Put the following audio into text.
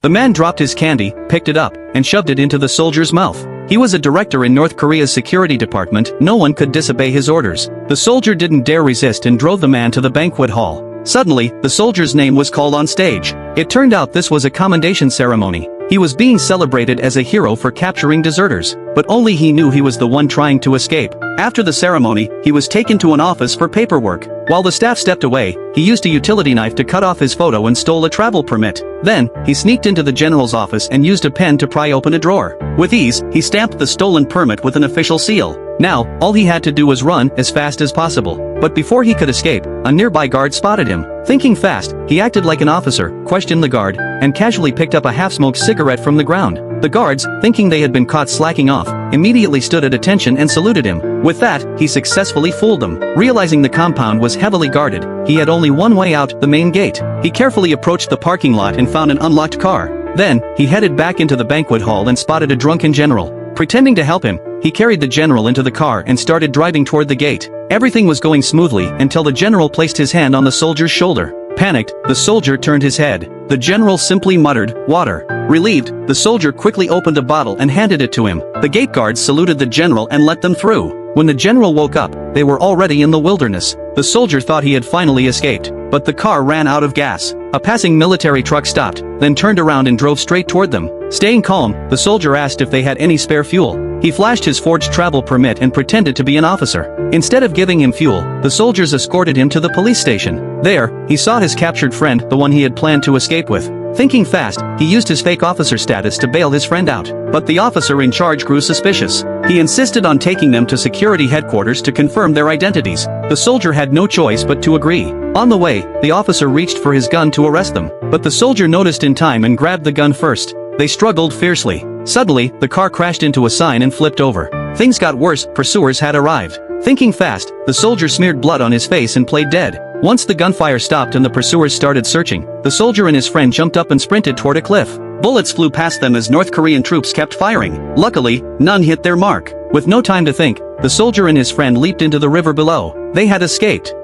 The man dropped his candy, picked it up, and shoved it into the soldier's mouth. He was a director in North Korea's security department, no one could disobey his orders. The soldier didn't dare resist and drove the man to the banquet hall. Suddenly, the soldier's name was called on stage. It turned out this was a commendation ceremony. He was being celebrated as a hero for capturing deserters, but only he knew he was the one trying to escape. After the ceremony, he was taken to an office for paperwork. While the staff stepped away, he used a utility knife to cut off his photo and stole a travel permit. Then, he sneaked into the general's office and used a pen to pry open a drawer. With ease, he stamped the stolen permit with an official seal. Now, all he had to do was run as fast as possible. But before he could escape, a nearby guard spotted him. Thinking fast, he acted like an officer, questioned the guard, and casually picked up a half-smoked cigarette from the ground. The guards, thinking they had been caught slacking off, immediately stood at attention and saluted him. With that, he successfully fooled them. Realizing the compound was heavily guarded, he had only one way out, the main gate. He carefully approached the parking lot and found an unlocked car. Then, he headed back into the banquet hall and spotted a drunken general. Pretending to help him, he carried the general into the car and started driving toward the gate. Everything was going smoothly until the general placed his hand on the soldier's shoulder. Panicked, the soldier turned his head. The general simply muttered, "Water." Relieved, the soldier quickly opened a bottle and handed it to him. The gate guards saluted the general and let them through. When the general woke up, they were already in the wilderness. The soldier thought he had finally escaped, but the car ran out of gas. A passing military truck stopped, then turned around and drove straight toward them. Staying calm, the soldier asked if they had any spare fuel. He flashed his forged travel permit and pretended to be an officer. Instead of giving him fuel, the soldiers escorted him to the police station. There, he saw his captured friend, the one he had planned to escape with. Thinking fast, he used his fake officer status to bail his friend out. But the officer in charge grew suspicious. He insisted on taking them to security headquarters to confirm their identities. The soldier had no choice but to agree. On the way, the officer reached for his gun to arrest them. But the soldier noticed in time and grabbed the gun first. They struggled fiercely. Suddenly, the car crashed into a sign and flipped over. Things got worse, pursuers had arrived. Thinking fast, the soldier smeared blood on his face and played dead. Once the gunfire stopped and the pursuers started searching, the soldier and his friend jumped up and sprinted toward a cliff. Bullets flew past them as North Korean troops kept firing. Luckily, none hit their mark. With no time to think, the soldier and his friend leaped into the river below. They had escaped.